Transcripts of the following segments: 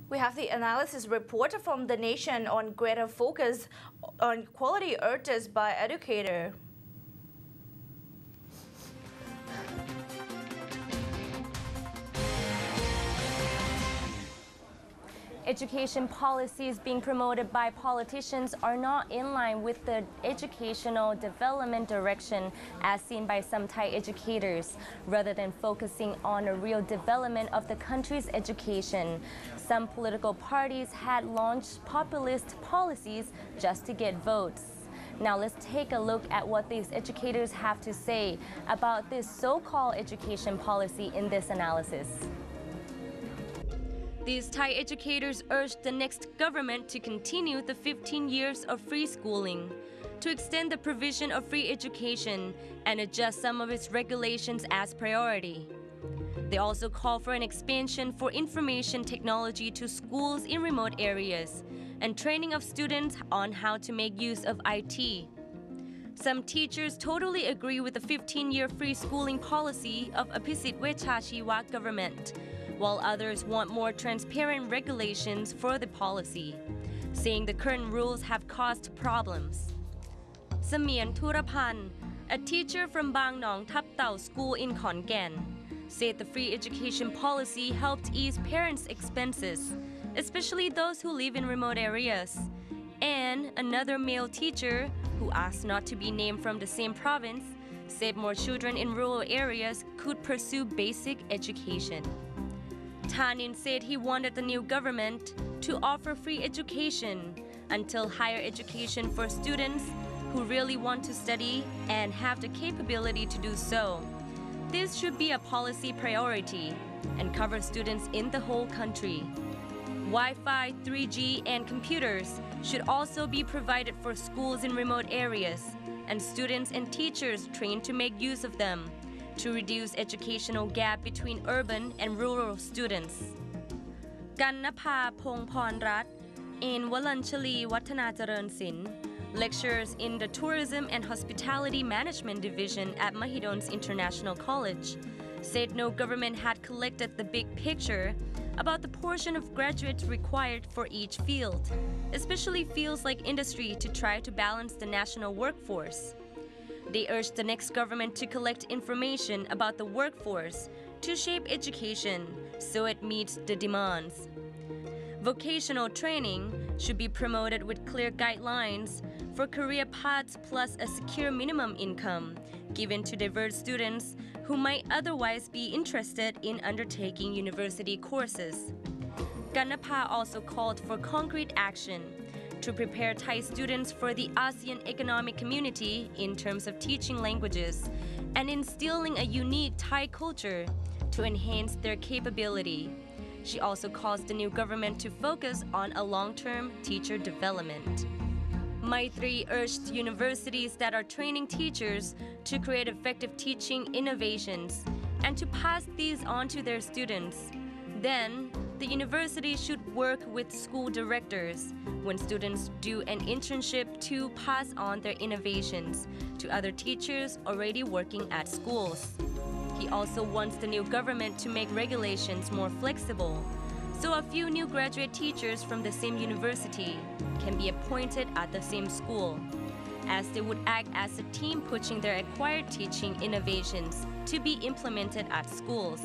We have the analysis report from The Nation on greater focus on quality urges by educator. Education policies being promoted by politicians are not in line with the educational development direction as seen by some Thai educators. Rather than focusing on a real development of the country's education, some political parties had launched populist policies just to get votes. Now let's take a look at what these educators have to say about this so-called education policy in this analysis. These Thai educators urged the next government to continue the 15 years of free schooling, to extend the provision of free education and adjust some of its regulations as priority. They also call for an expansion for information technology to schools in remote areas and training of students on how to make use of IT. Some teachers totally agree with the 15-year free schooling policy of Aphisit Vechachiwa government, while others want more transparent regulations for the policy, saying the current rules have caused problems. Samien Thurapan, a teacher from Bang Nong Thap Tau School in Khon Kaen, said the free education policy helped ease parents' expenses, especially those who live in remote areas. And another male teacher, who asked not to be named from the same province, said more children in rural areas could pursue basic education. Tanin said he wanted the new government to offer free education until higher education for students who really want to study and have the capability to do so. This should be a policy priority and cover students in the whole country. Wi-Fi, 3G, and computers should also be provided for schools in remote areas, and students and teachers trained to make use of them to reduce educational gap between urban and rural students. Kannapha Phongpornrat and Walanchali Wattanajaran Sin, lecturers in the Tourism and Hospitality Management Division at Mahidol's International College, said no government had collected the big picture about the portion of graduates required for each field, especially fields like industry, to try to balance the national workforce. They urged the next government to collect information about the workforce to shape education so it meets the demands. Vocational training should be promoted with clear guidelines for career paths plus a secure minimum income given to diverse students who might otherwise be interested in undertaking university courses. Kannapha also called for concrete action to prepare Thai students for the ASEAN economic community in terms of teaching languages and instilling a unique Thai culture to enhance their capability. She also calls the new government to focus on a long-term teacher development. Maitri urged universities that are training teachers to create effective teaching innovations and to pass these on to their students. Then, the university should work with school directors when students do an internship to pass on their innovations to other teachers already working at schools. He also wants the new government to make regulations more flexible, so a few new graduate teachers from the same university can be appointed at the same school, as they would act as a team pushing their acquired teaching innovations to be implemented at schools.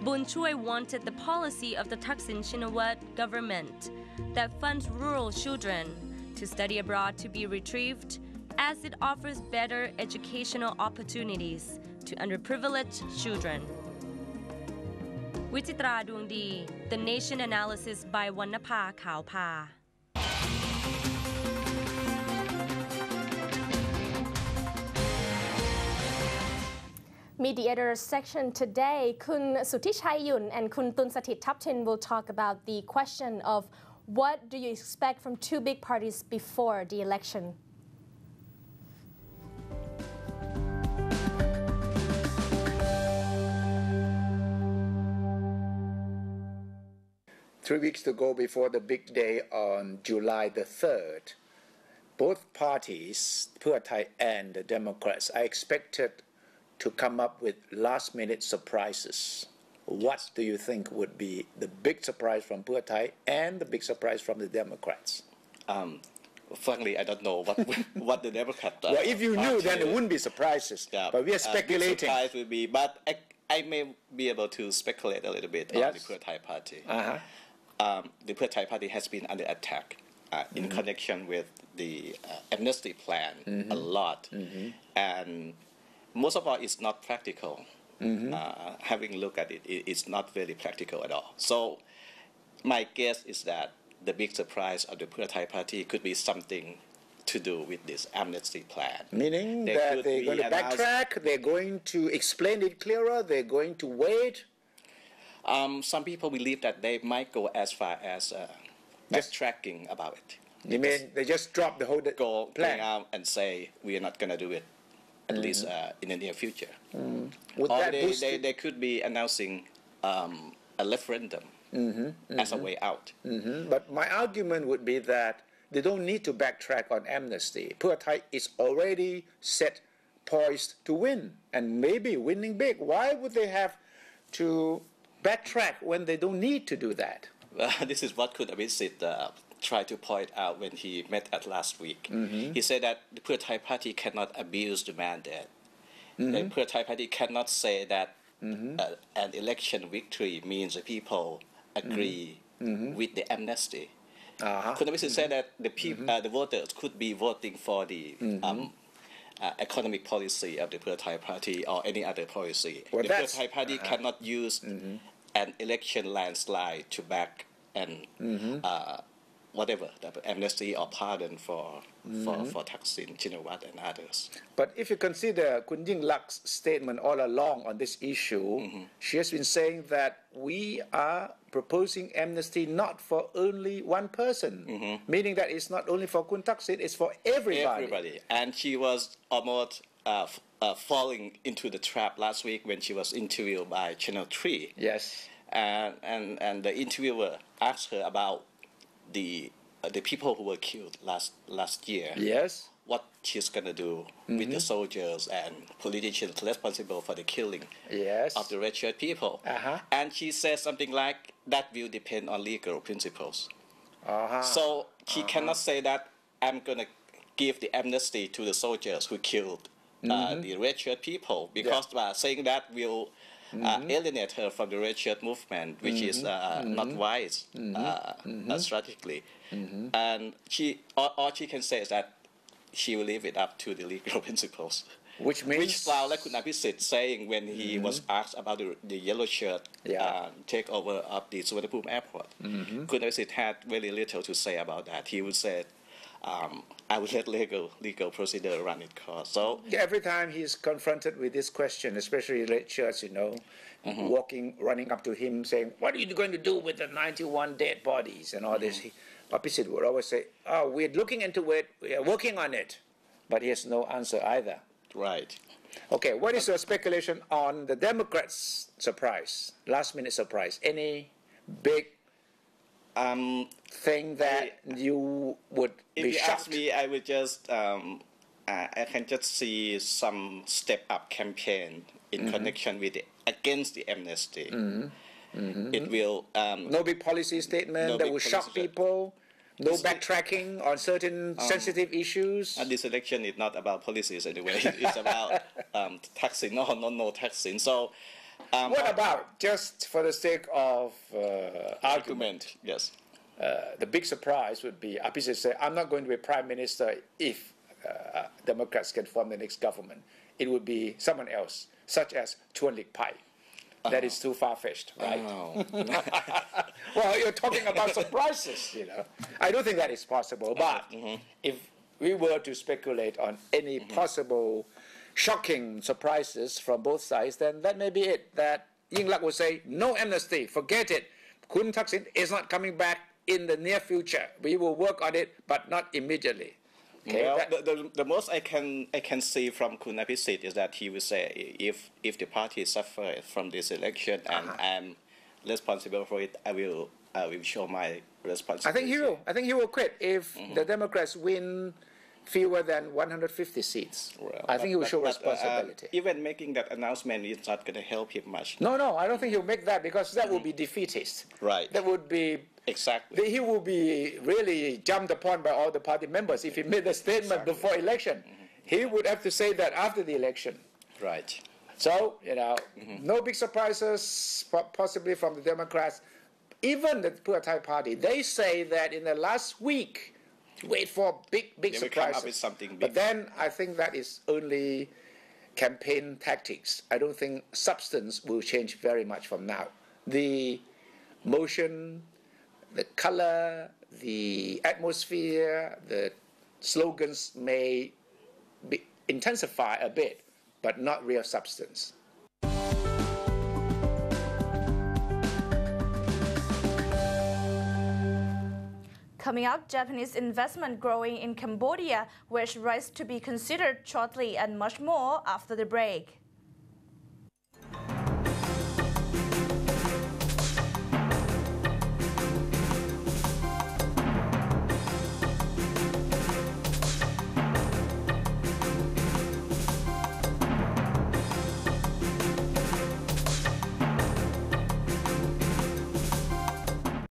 Bun Choi wanted the policy of the Thaksin Shinawatra government that funds rural children to study abroad to be retrieved, as it offers better educational opportunities to underprivileged children. Wichitra Dungdi, The Nation Analysis by Wannapha Khawpha. Mediator section today, Kun Sutichai Yun and Kun Tunsatit Thaptin will talk about the question of what do you expect from two big parties before the election. Three weeks to go before the big day on July the 3rd, both parties, Pheu Thai and the Democrats, are expected to come up with last-minute surprises. what do you think would be the big surprise from Pheu Thai and the big surprise from the Democrats? Frankly, I don't know what the Democrat. Well, if you knew, then there wouldn't be surprises. Yeah, but we are speculating. The surprise would be, but I may be able to speculate a little bit on the Pheu Thai party. The Pheu Thai party has been under attack in connection with the amnesty plan a lot, and most of all, it's not practical. Having looked at it, it's not very practical at all. So my guess is that the big surprise of the Pheu Thai party could be something to do with this amnesty plan. Meaning that they're going to backtrack, they're going to explain it clearer, they're going to wait? Some people believe that they might go as far as backtracking about it. You mean they just drop the whole plan? Going out and say, we are not going to do it, at least in the near future. Would or that they could be announcing a referendum as a way out. But my argument would be that they don't need to backtrack on amnesty. Pheu Thai is already set poised to win and maybe winning big. Why would they have to backtrack when they don't need to do that? This is what Kun Abhisit tried to point out when he met at last week. He said that the Pheu Thai party cannot abuse the mandate. The Pheu Thai party cannot say that an election victory means the people agree with the amnesty. Kun Abhisit said that the voters could be voting for the economic policy of the Pheu Thai party or any other policy. Well, the Pheu Thai party cannot use an election landslide to back and whatever, the amnesty or pardon for Thaksin, Shinawatra and others. But if you consider Kun Ying Lak's statement all along on this issue, she has been saying that we are proposing amnesty not for only one person, meaning that it's not only for Kun Thaksin, it's for everybody. And she was almost falling into the trap last week when she was interviewed by Channel 3. Yes. And the interviewer asked her about the people who were killed last year. Yes. What she's going to do with the soldiers and politicians responsible for the killing of the red shirt people. And she says something like, that will depend on legal principles. So she cannot say that I'm going to give the amnesty to the soldiers who killed the red shirt people, because by saying that will alienate her from the red shirt movement, which is not wise strategically. And all she can say is that she will leave it up to the legal principles. Which means... Which sounds like Kun Abhisit saying when he was asked about the yellow shirt takeover of the Suvarnabhumi airport. Kun Abhisit had very little to say about that. He would say, I will let legal procedure run its course. So every time he's confronted with this question, especially red shirts, running up to him saying, what are you going to do with the 91 dead bodies and all this? Abhisit would always say, we're looking into it, we are working on it. But he has no answer either. Right. Okay, what is your speculation on the Democrats' surprise, last minute surprise? Any big thing that you would be shocked? If you ask me, I would just, I can just see some step-up campaign in connection with against the amnesty. It will... no big policy statement that will shock people? No backtracking on certain sensitive issues? And this election is not about policies anyway. It's about Thaksin, no Thaksin. So, what about, just for the sake of argument, yes. The big surprise would be, Abhisit say, I'm not going to be Prime Minister if Democrats can form the next government. It would be someone else, such as Chuan Lik Pai. That is too far-fetched, right? Well, you're talking about surprises, I don't think that is possible, but if we were to speculate on any possible shocking surprises from both sides, then that may be it, that Ying Lak would say, no amnesty, forget it. Kun Thaksin is not coming back in the near future. We will work on it, but not immediately. Okay, well, the most I can see from Kun Abhisit is that he will say, if the party suffers from this election and I'm responsible for it, I will show my responsibility. I think he will quit if the Democrats win fewer than 150 seats. Well, I think he will show responsibility. Even making that announcement is not going to help him much. No, I don't think he'll make that because that would be defeatist. Right. That would be... Exactly. He will be really jumped upon by all the party members if he made a statement before election. He would have to say that after the election. Right. So, no big surprises possibly from the Democrats. Even the Pheu Thai party, they say that in the last week, wait for big surprises. They will come up with something big. But then I think that is only campaign tactics. I don't think substance will change very much from now. The motion, the color, the atmosphere, the slogans may intensify a bit, but not real substance. Coming up, Japanese investment growing in Cambodia, which rise to be considered shortly, and much more after the break.